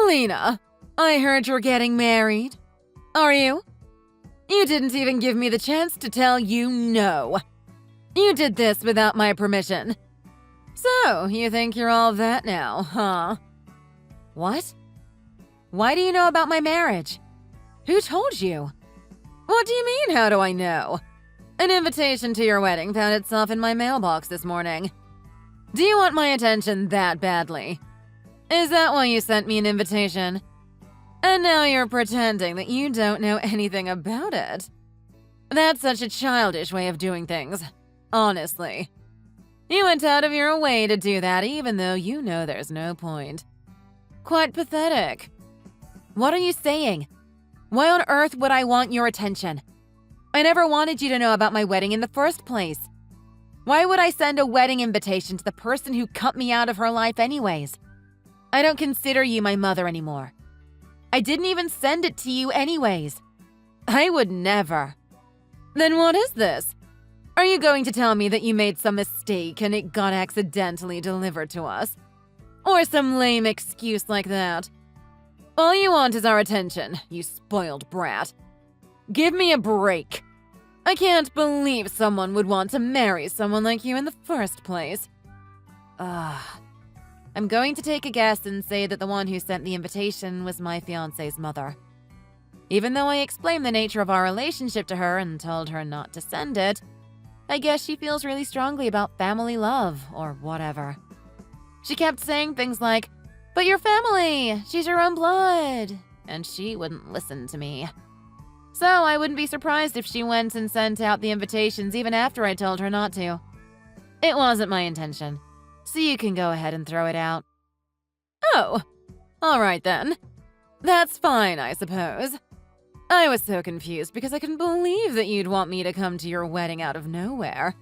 Lena, I heard you're getting married. Are you? You didn't even give me the chance to tell you no. You did this without my permission. So, you think you're all that now, huh? What? Why do you know about my marriage? Who told you? What do you mean, how do I know? An invitation to your wedding found itself in my mailbox this morning. Do you want my attention that badly? Is that why you sent me an invitation? And now you're pretending that you don't know anything about it. That's such a childish way of doing things, honestly. You went out of your way to do that even though you know there's no point. Quite pathetic. What are you saying? Why on earth would I want your attention? I never wanted you to know about my wedding in the first place. Why would I send a wedding invitation to the person who cut me out of her life anyways? I don't consider you my mother anymore. I didn't even send it to you anyways. I would never. Then what is this? Are you going to tell me that you made some mistake and it got accidentally delivered to us? Or some lame excuse like that? All you want is our attention, you spoiled brat. Give me a break. I can't believe someone would want to marry someone like you in the first place. I'm going to take a guess and say that the one who sent the invitation was my fiancé's mother. Even though I explained the nature of our relationship to her and told her not to send it, I guess she feels really strongly about family love or whatever. She kept saying things like, "But your family, she's your own blood," and she wouldn't listen to me. So I wouldn't be surprised if she went and sent out the invitations even after I told her not to. It wasn't my intention, so you can go ahead and throw it out. Oh, all right then. That's fine, I suppose. I was so confused because I couldn't believe that you'd want me to come to your wedding out of nowhere.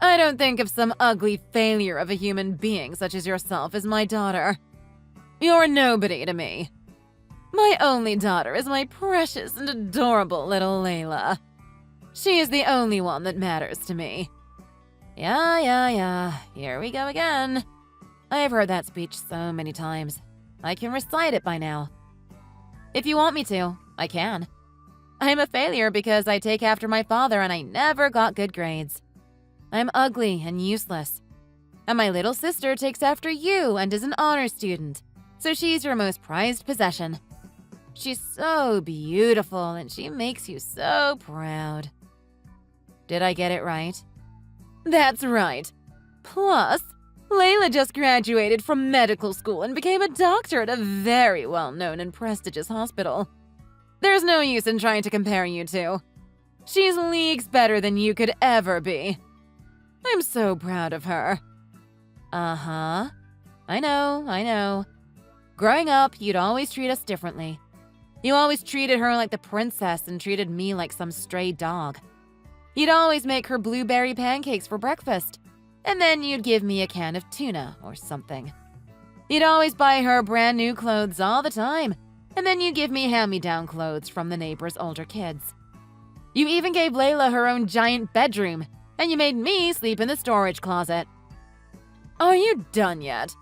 I don't think of some ugly failure of a human being such as yourself as my daughter. You're nobody to me. My only daughter is my precious and adorable little Layla. She is the only one that matters to me. Yeah, here we go again. I've heard that speech so many times. I can recite it by now. If you want me to, I can. I'm a failure because I take after my father and I never got good grades. I'm ugly and useless. And my little sister takes after you and is an honor student, so she's your most prized possession. She's so beautiful and she makes you so proud. Did I get it right? That's right. Plus, Layla just graduated from medical school and became a doctor at a very well-known and prestigious hospital. There's no use in trying to compare you two. She's leagues better than you could ever be. I'm so proud of her. Uh-huh. I know. Growing up, you'd always treat us differently. You always treated her like the princess and treated me like some stray dog. You'd always make her blueberry pancakes for breakfast, and then you'd give me a can of tuna or something. You'd always buy her brand new clothes all the time, and then you'd give me hand-me-down clothes from the neighbors' older kids. You even gave Layla her own giant bedroom, and you made me sleep in the storage closet. Are you done yet?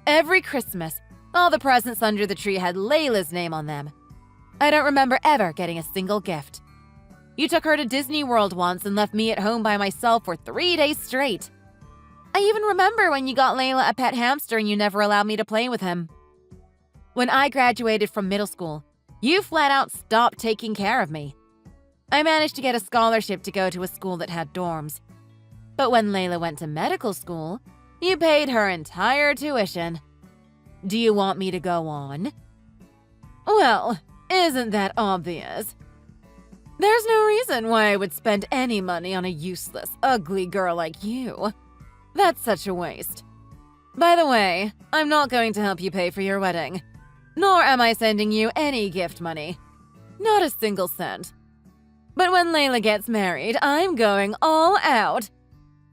Every Christmas, all the presents under the tree had Layla's name on them. I don't remember ever getting a single gift. You took her to Disney World once and left me at home by myself for 3 days straight. I even remember when you got Layla a pet hamster and you never allowed me to play with him. When I graduated from middle school, you flat out stopped taking care of me. I managed to get a scholarship to go to a school that had dorms. But when Layla went to medical school, you paid her entire tuition. Do you want me to go on? Well, isn't that obvious? There's no reason why I would spend any money on a useless, ugly girl like you. That's such a waste. By the way, I'm not going to help you pay for your wedding. Nor am I sending you any gift money. Not a single cent. But when Layla gets married, I'm going all out.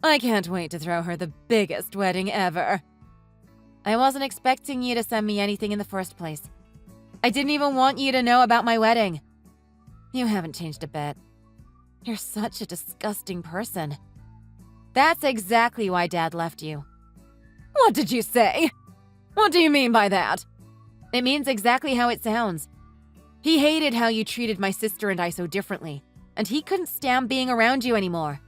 I can't wait to throw her the biggest wedding ever. I wasn't expecting you to send me anything in the first place. I didn't even want you to know about my wedding. You haven't changed a bit. You're such a disgusting person. That's exactly why Dad left you. What did you say? What do you mean by that? It means exactly how it sounds. He hated how you treated my sister and I so differently, and he couldn't stand being around you anymore.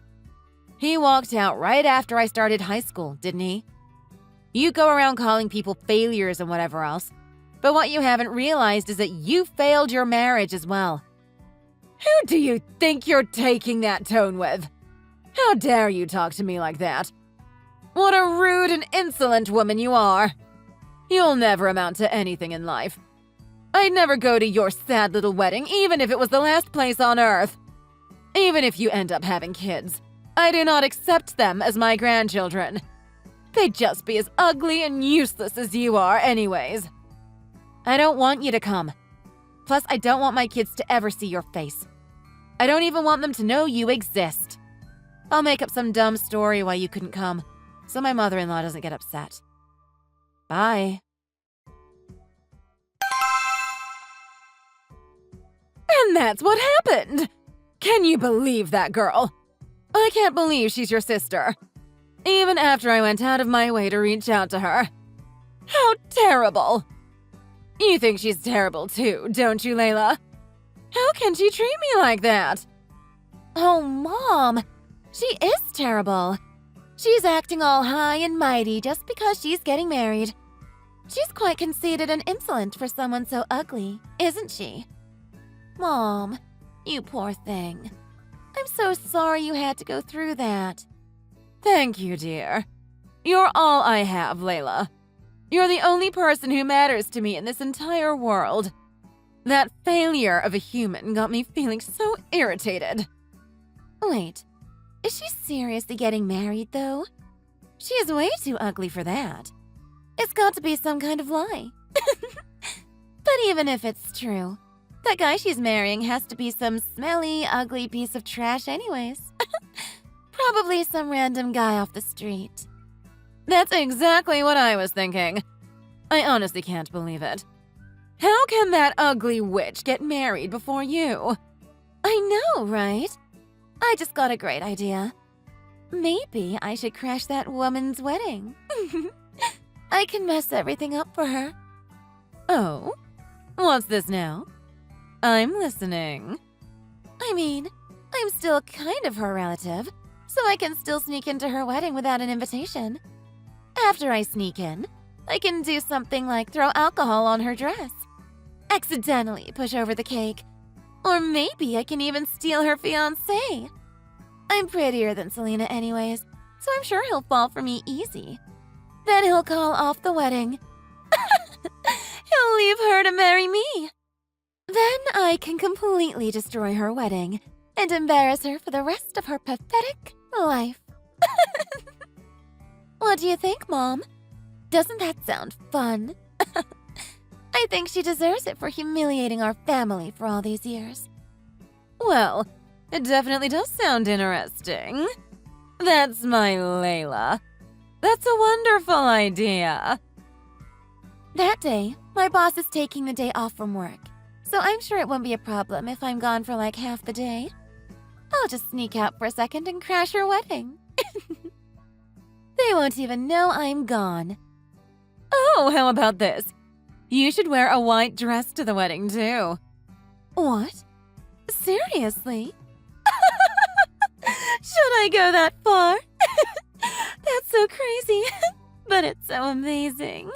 He walked out right after I started high school, didn't he? You go around calling people failures and whatever else, but what you haven't realized is that you failed your marriage as well. Who do you think you're taking that tone with? How dare you talk to me like that? What a rude and insolent woman you are. You'll never amount to anything in life. I'd never go to your sad little wedding, even if it was the last place on earth. Even if you end up having kids, I do not accept them as my grandchildren. They'd just be as ugly and useless as you are anyways. I don't want you to come. Plus, I don't want my kids to ever see your face. I don't even want them to know you exist. I'll make up some dumb story why you couldn't come, so my mother-in-law doesn't get upset. Bye. And that's what happened! Can you believe that girl? I can't believe she's your sister. Even after I went out of my way to reach out to her. How terrible! You think she's terrible too, don't you, Layla? How can she treat me like that? Oh, Mom, she is terrible. She's acting all high and mighty just because she's getting married. She's quite conceited and insolent for someone so ugly, isn't she? Mom, you poor thing. I'm so sorry you had to go through that. Thank you, dear. You're all I have, Layla. You're the only person who matters to me in this entire world. That failure of a human got me feeling so irritated. Wait, is she seriously getting married, though? She is way too ugly for that. It's got to be some kind of lie. But even if it's true, that guy she's marrying has to be some smelly, ugly piece of trash anyways. Probably some random guy off the street. That's exactly what I was thinking. I honestly can't believe it. How can that ugly witch get married before you? I know, right? I just got a great idea. Maybe I should crash that woman's wedding. I can mess everything up for her. Oh? What's this now? I'm listening. I mean, I'm still kind of her relative, so I can still sneak into her wedding without an invitation. After I sneak in, I can do something like throw alcohol on her dress, accidentally push over the cake, or maybe I can even steal her fiancé. I'm prettier than Selena anyways, so I'm sure he'll fall for me easy. Then he'll call off the wedding. He'll leave her to marry me. Then I can completely destroy her wedding and embarrass her for the rest of her pathetic life. What do you think, Mom? Doesn't that sound fun? I think she deserves it for humiliating our family for all these years. Well, it definitely does sound interesting. That's my Layla. That's a wonderful idea. That day, my boss is taking the day off from work, so I'm sure it won't be a problem if I'm gone for like half the day. I'll just sneak out for a second and crash her wedding. They won't even know I'm gone. Oh, how about this? You should wear a white dress to the wedding, too. What? Seriously? Should I go that far? That's so crazy, but it's so amazing.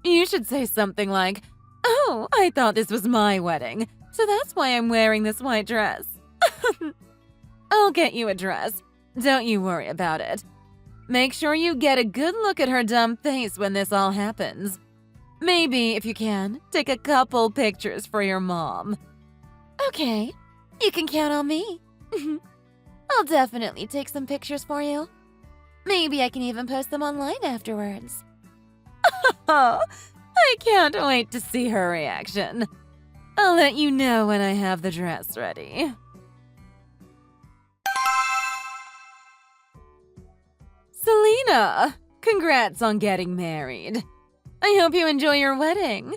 You should say something like, "Oh, I thought this was my wedding, so that's why I'm wearing this white dress." I'll get you a dress. Don't you worry about it. Make sure you get a good look at her dumb face when this all happens. Maybe, if you can, take a couple pictures for your mom. Okay, you can count on me. I'll definitely take some pictures for you. Maybe I can even post them online afterwards. I can't wait to see her reaction. I'll let you know when I have the dress ready. Selena, congrats on getting married. I hope you enjoy your wedding.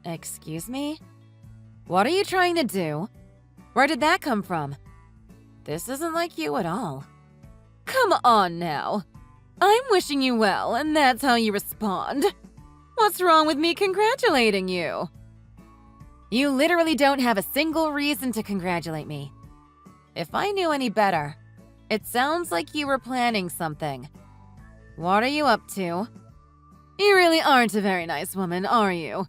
Excuse me? What are you trying to do? Where did that come from? This isn't like you at all. Come on now. I'm wishing you well, and that's how you respond. What's wrong with me congratulating you? You literally don't have a single reason to congratulate me. If I knew any better, it sounds like you were planning something. What are you up to? You really aren't a very nice woman, are you?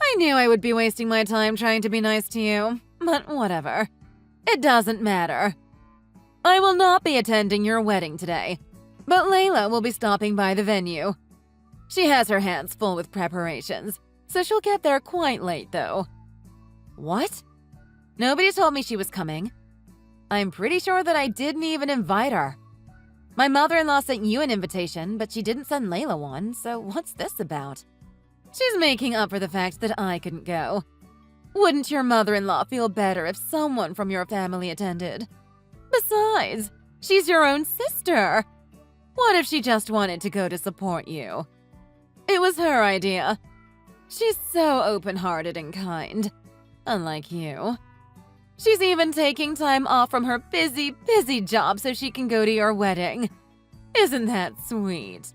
I knew I would be wasting my time trying to be nice to you, but whatever. It doesn't matter. I will not be attending your wedding today, but Layla will be stopping by the venue. She has her hands full with preparations, so she'll get there quite late though. What? Nobody told me she was coming. I'm pretty sure that I didn't even invite her. My mother-in-law sent you an invitation, but she didn't send Layla one, so what's this about? She's making up for the fact that I couldn't go. Wouldn't your mother-in-law feel better if someone from your family attended? Besides, she's your own sister. What if she just wanted to go to support you? It was her idea. She's so open-hearted and kind, unlike you. She's even taking time off from her busy job so she can go to your wedding. Isn't that sweet?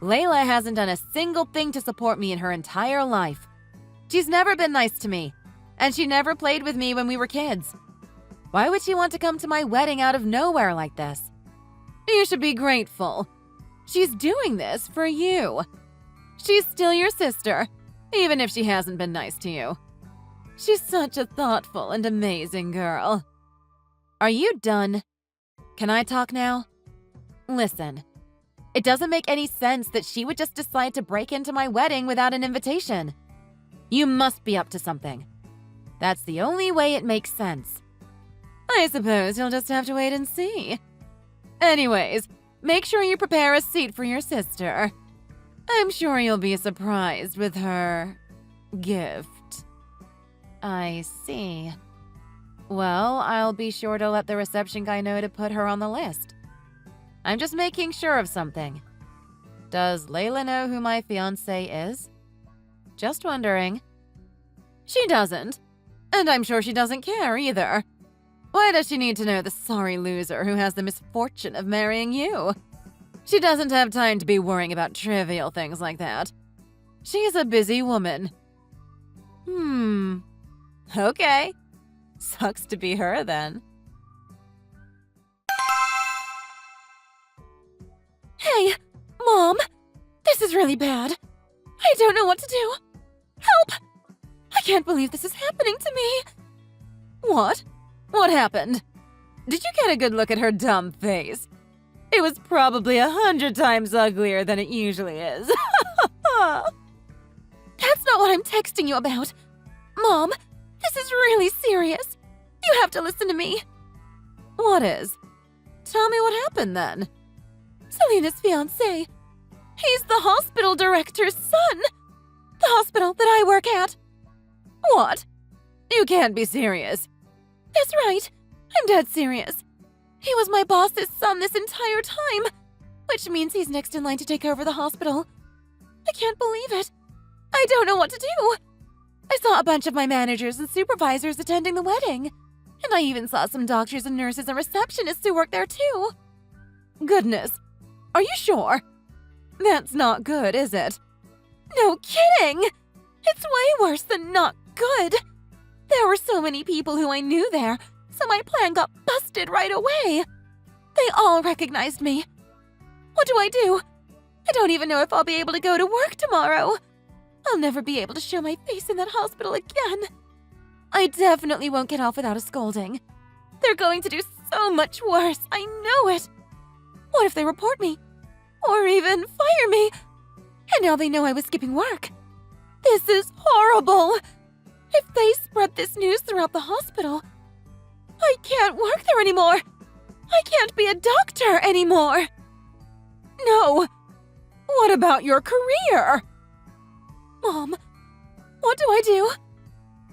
Layla hasn't done a single thing to support me in her entire life. She's never been nice to me, and she never played with me when we were kids. Why would she want to come to my wedding out of nowhere like this? You should be grateful. She's doing this for you. She's still your sister, even if she hasn't been nice to you. She's such a thoughtful and amazing girl. Are you done? Can I talk now? Listen, it doesn't make any sense that she would just decide to break into my wedding without an invitation. You must be up to something. That's the only way it makes sense. I suppose you'll just have to wait and see. Anyways, make sure you prepare a seat for your sister. I'm sure you'll be surprised with her gift. I see. Well, I'll be sure to let the reception guy know to put her on the list. I'm just making sure of something. Does Layla know who my fiancé is? Just wondering. She doesn't. And I'm sure she doesn't care either. Why does she need to know the sorry loser who has the misfortune of marrying you? She doesn't have time to be worrying about trivial things like that. She's a busy woman. Okay. Sucks to be her then. Hey, Mom! This is really bad. I don't know what to do. Help! I can't believe this is happening to me. What? What happened? Did you get a good look at her dumb face? It was probably 100 times uglier than it usually is. That's not what I'm texting you about. Mom, this is really serious. You have to listen to me. What is? Tell me what happened then. Selena's fiancé. He's the hospital director's son. The hospital that I work at. What? You can't be serious. That's right. I'm dead serious. He was my boss's son this entire time, which means he's next in line to take over the hospital. I can't believe it. I don't know what to do. I saw a bunch of my managers and supervisors attending the wedding, and I even saw some doctors and nurses and receptionists who work there too. Goodness, are you sure? That's not good, is it? No kidding! It's way worse than not good. There were so many people who I knew there, so my plan got busted right away. They all recognized me. What do I do? I don't even know if I'll be able to go to work tomorrow. I'll never be able to show my face in that hospital again. I definitely won't get off without a scolding. They're going to do so much worse, I know it. What if they report me? Or even fire me? And now they know I was skipping work. This is horrible. If they spread this news throughout the hospital, I can't work there anymore. I can't be a doctor anymore. No. What about your career? Mom, what do I do?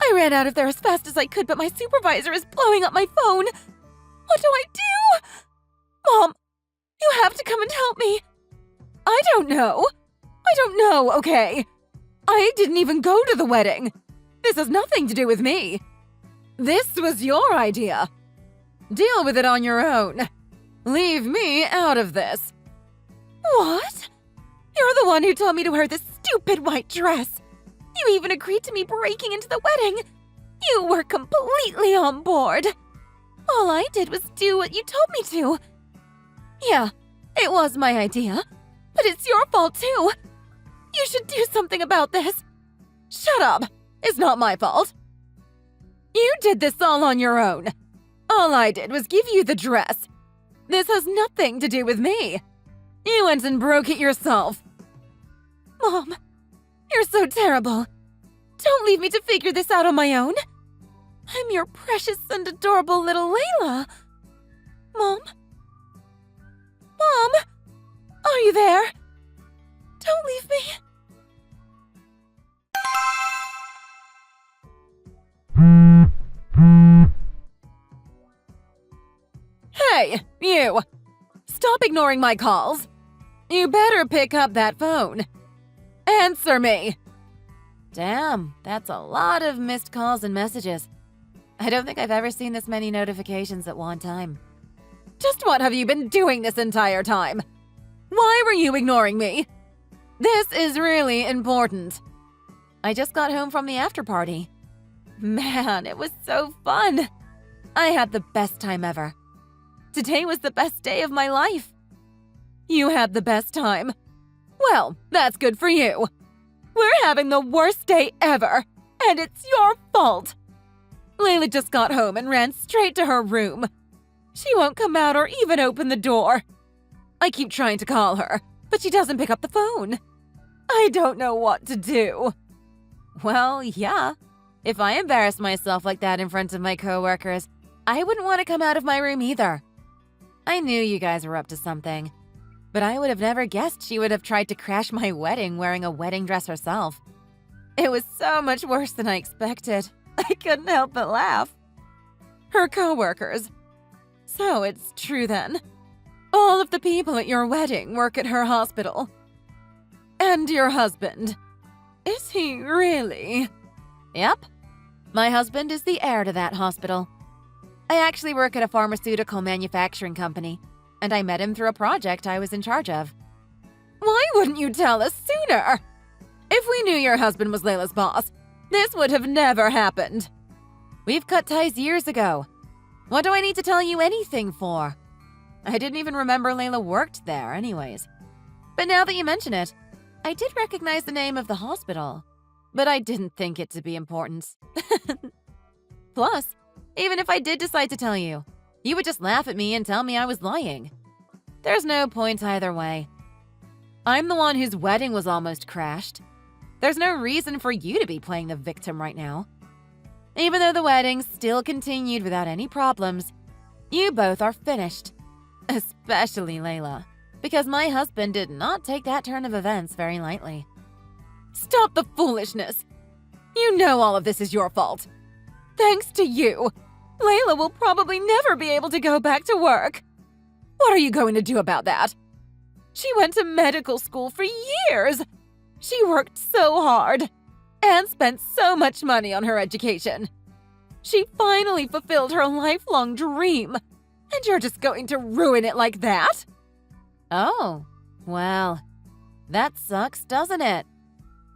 I ran out of there as fast as I could, but my supervisor is blowing up my phone. What do I do? Mom, you have to come and help me. I don't know. Okay? I didn't even go to the wedding. This has nothing to do with me. This was your idea. Deal with it on your own. Leave me out of this. What? You're the one who told me to wear this stupid white dress. You even agreed to me breaking into the wedding. You were completely on board. All I did was do what you told me to. Yeah, it was my idea, but it's your fault too. You should do something about this. Shut up. It's not my fault. You did this all on your own. All I did was give you the dress. This has nothing to do with me. You went and broke it yourself. Mom, you're so terrible. Don't leave me to figure this out on my own. I'm your precious and adorable little Layla. Mom? Mom? Are you there? Don't leave me. Hey, you! Stop ignoring my calls. You better pick up that phone. Answer me! Damn, that's a lot of missed calls and messages. I don't think I've ever seen this many notifications at one time. Just what have you been doing this entire time? Why were you ignoring me? This is really important. I just got home from the after party. Man, it was so fun. I had the best time ever. Today was the best day of my life. You had the best time. Well, that's good for you. We're having the worst day ever, and it's your fault. Layla just got home and ran straight to her room. She won't come out or even open the door. I keep trying to call her, but she doesn't pick up the phone. I don't know what to do. Well, yeah. If I embarrassed myself like that in front of my coworkers, I wouldn't want to come out of my room either. I knew you guys were up to something, but I would have never guessed she would have tried to crash my wedding wearing a wedding dress herself. It was so much worse than I expected. I couldn't help but laugh. Her coworkers. So it's true then. All of the people at your wedding work at her hospital. And your husband. Is he really? Yep. My husband is the heir to that hospital. I actually work at a pharmaceutical manufacturing company, and I met him through a project I was in charge of. Why wouldn't you tell us sooner? If we knew your husband was Layla's boss, this would have never happened. We've cut ties years ago. What do I need to tell you anything for? I didn't even remember Layla worked there anyways. But now that you mention it, I did recognize the name of the hospital, but I didn't think it to be important. Plus, even if I did decide to tell you, you would just laugh at me and tell me I was lying. There's no point either way. I'm the one whose wedding was almost crashed. There's no reason for you to be playing the victim right now. Even though the wedding still continued without any problems, you both are finished. Especially Layla, because my husband did not take that turn of events very lightly. Stop the foolishness! You know all of this is your fault. Thanks to you, Layla will probably never be able to go back to work. What are you going to do about that? She went to medical school for years. She worked so hard and spent so much money on her education. She finally fulfilled her lifelong dream, and you're just going to ruin it like that? Oh, well, that sucks, doesn't it?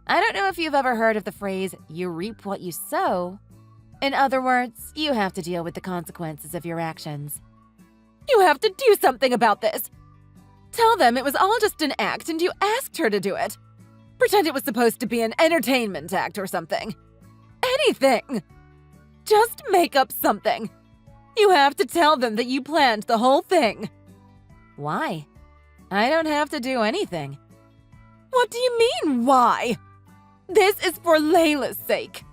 I don't know if you've ever heard of the phrase, you reap what you sow. In other words, you have to deal with the consequences of your actions. You have to do something about this. Tell them it was all just an act and you asked her to do it. Pretend it was supposed to be an entertainment act or something. Anything. Just make up something. You have to tell them that you planned the whole thing. Why? I don't have to do anything. What do you mean, why? This is for Layla's sake.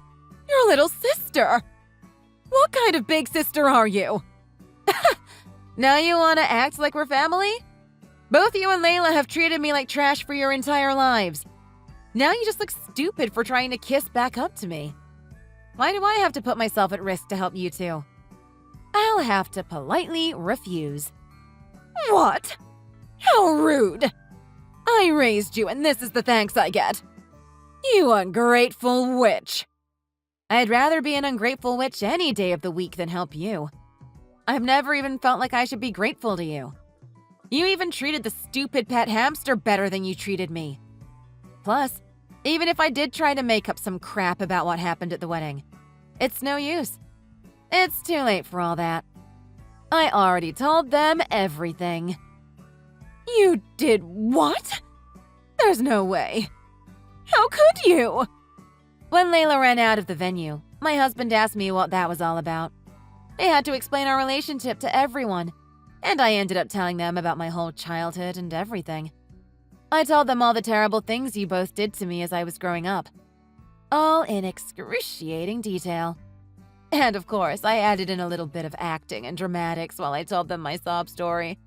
Your little sister. What kind of big sister are you? Now you want to act like we're family? Both you and Layla have treated me like trash for your entire lives. Now you just look stupid for trying to kiss back up to me. Why do I have to put myself at risk to help you two? I'll have to politely refuse. What? How rude! I raised you and this is the thanks I get. You ungrateful witch. I'd rather be an ungrateful witch any day of the week than help you. I've never even felt like I should be grateful to you. You even treated the stupid pet hamster better than you treated me. Plus, Even if I did try to make up some crap about what happened at the wedding, it's no use. It's too late for all that. I already told them everything. You did what? There's no way. How could you? When Layla ran out of the venue, my husband asked me what that was all about. I had to explain our relationship to everyone, and I ended up telling them about my whole childhood and everything. I told them all the terrible things you both did to me as I was growing up, all in excruciating detail. And of course, I added in a little bit of acting and dramatics while I told them my sob story.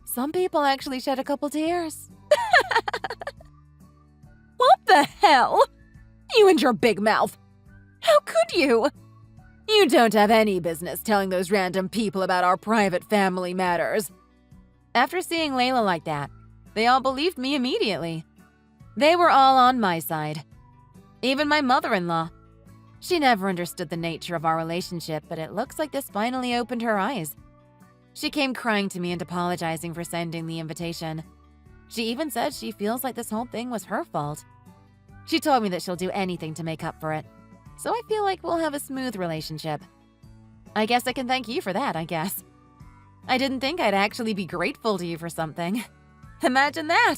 Some people actually shed a couple tears. What the hell? You and your big mouth. How could you? You don't have any business telling those random people about our private family matters. After seeing Layla like that, they all believed me immediately. They were all on my side. Even my mother-in-law. She never understood the nature of our relationship, but it looks like this finally opened her eyes. She came crying to me and apologizing for sending the invitation. She even said she feels like this whole thing was her fault. She told me that she'll do anything to make up for it, so I feel like we'll have a smooth relationship. I guess I can thank you for that, I guess. I didn't think I'd actually be grateful to you for something. Imagine that!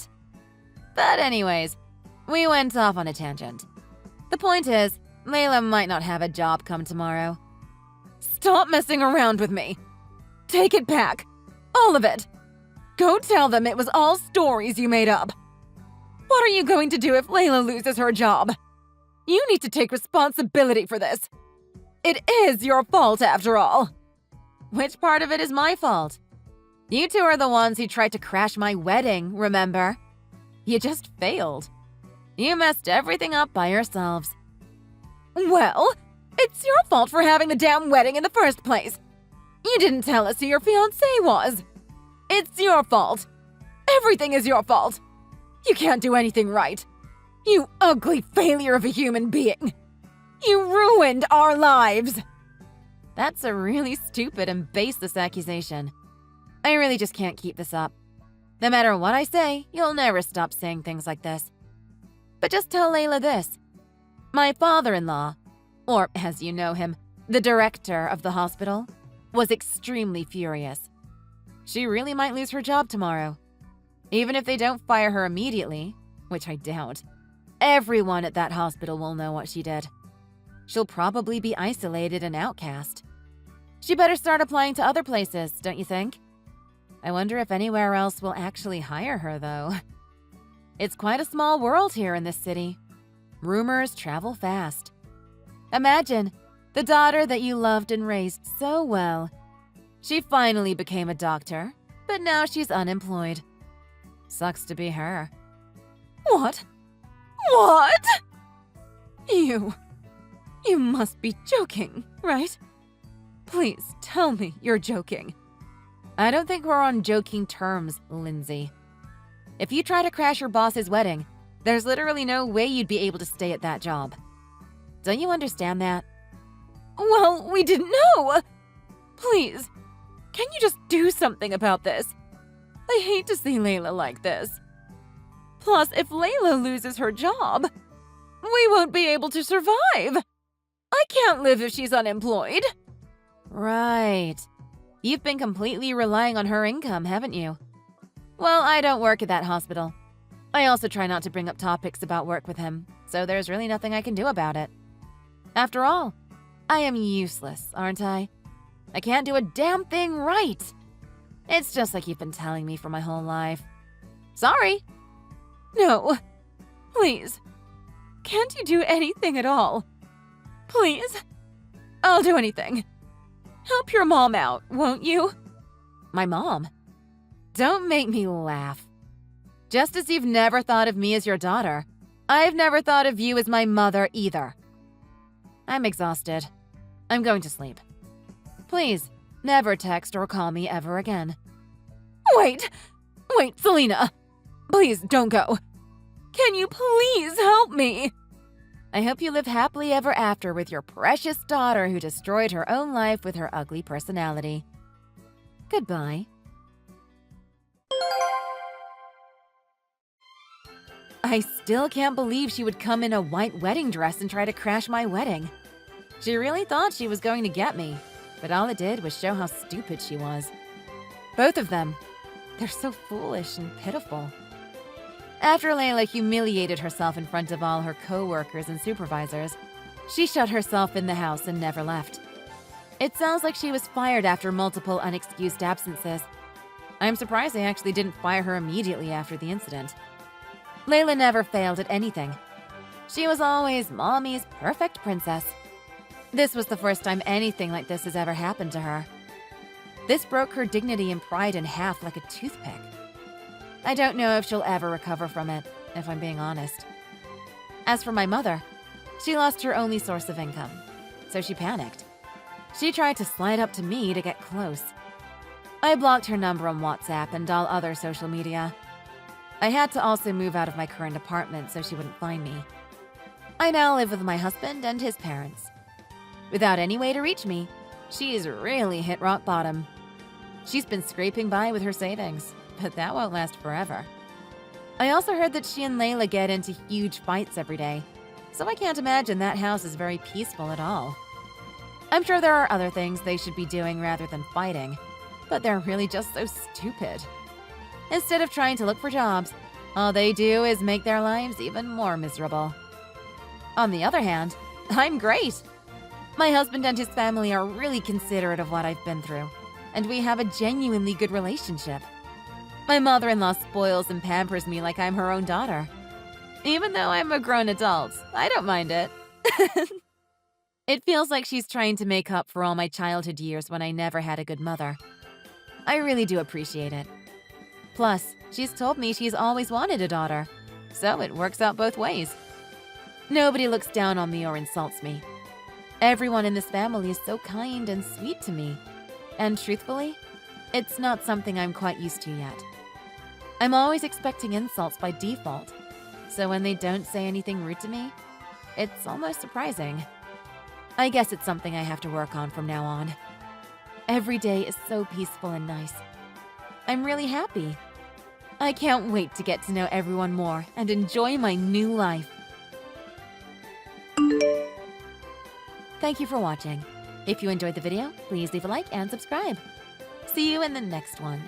But anyways, we went off on a tangent. The point is, Layla might not have a job come tomorrow. Stop messing around with me! Take it back! All of it! Go tell them it was all stories you made up! What are you going to do if Layla loses her job? You need to take responsibility for this. It is your fault after all. Which part of it is my fault? You two are the ones who tried to crash my wedding, remember? You just failed. You messed everything up by yourselves. Well, it's your fault for having the damn wedding in the first place. You didn't tell us who your fiancé was. It's your fault. Everything is your fault. You can't do anything right. You ugly failure of a human being. You ruined our lives. That's a really stupid and baseless accusation. I really just can't keep this up. No matter what I say, you'll never stop saying things like this. But just tell Layla this. My father-in-law, or as you know him, the director of the hospital, was extremely furious. She really might lose her job tomorrow. Even if they don't fire her immediately, which I doubt, everyone at that hospital will know what she did. She'll probably be isolated and outcast. She better start applying to other places, don't you think? I wonder if anywhere else will actually hire her, though. It's quite a small world here in this city. Rumors travel fast. Imagine, the daughter that you loved and raised so well. She finally became a doctor, but now she's unemployed. Sucks to be her. What? What? You must be joking, right? Please tell me you're joking. I don't think we're on joking terms, Lindsay. If you try to crash your boss's wedding, there's literally no way you'd be able to stay at that job. Don't you understand that? Well, we didn't know. Please, can you just do something about this? I hate to see Layla like this. Plus, if Layla loses her job, we won't be able to survive. I can't live if she's unemployed. Right. You've been completely relying on her income, haven't you? Well, I don't work at that hospital. I also try not to bring up topics about work with him, so there's really nothing I can do about it. After all, I am useless, aren't I? I can't do a damn thing right. It's just like you've been telling me for my whole life. Sorry. No. Please. Can't you do anything at all? Please. I'll do anything. Help your mom out, won't you? My mom? Don't make me laugh. Just as you've never thought of me as your daughter, I've never thought of you as my mother either. I'm exhausted. I'm going to sleep. Please, never text or call me ever again. Wait, Selena. Please don't go. Can you please help me? I hope you live happily ever after with your precious daughter who destroyed her own life with her ugly personality. Goodbye. I still can't believe she would come in a white wedding dress and try to crash my wedding. She really thought she was going to get me, but all it did was show how stupid she was. Both of them. They're so foolish and pitiful. After Layla humiliated herself in front of all her co-workers and supervisors, she shut herself in the house and never left. It sounds like she was fired after multiple unexcused absences. I'm surprised they actually didn't fire her immediately after the incident. Layla never failed at anything. She was always Mommy's perfect princess. This was the first time anything like this has ever happened to her. This broke her dignity and pride in half like a toothpick. I don't know if she'll ever recover from it, if I'm being honest. As for my mother, she lost her only source of income, so she panicked. She tried to slide up to me to get close. I blocked her number on WhatsApp and all other social media. I had to also move out of my current apartment so she wouldn't find me. I now live with my husband and his parents. Without any way to reach me, she's really hit rock bottom. She's been scraping by with her savings, but that won't last forever. I also heard that she and Layla get into huge fights every day, so I can't imagine that house is very peaceful at all. I'm sure there are other things they should be doing rather than fighting, but they're really just so stupid. Instead of trying to look for jobs, all they do is make their lives even more miserable. On the other hand, I'm great. My husband and his family are really considerate of what I've been through, and we have a genuinely good relationship. My mother-in-law spoils and pampers me like I'm her own daughter. Even though I'm a grown adult, I don't mind it. It feels like she's trying to make up for all my childhood years when I never had a good mother. I really do appreciate it. Plus, she's told me she's always wanted a daughter, so it works out both ways. Nobody looks down on me or insults me. Everyone in this family is so kind and sweet to me. And truthfully, it's not something I'm quite used to yet. I'm always expecting insults by default, so when they don't say anything rude to me, it's almost surprising. I guess it's something I have to work on from now on. Every day is so peaceful and nice. I'm really happy. I can't wait to get to know everyone more and enjoy my new life. Thank you for watching. If you enjoyed the video, please leave a like and subscribe. See you in the next one.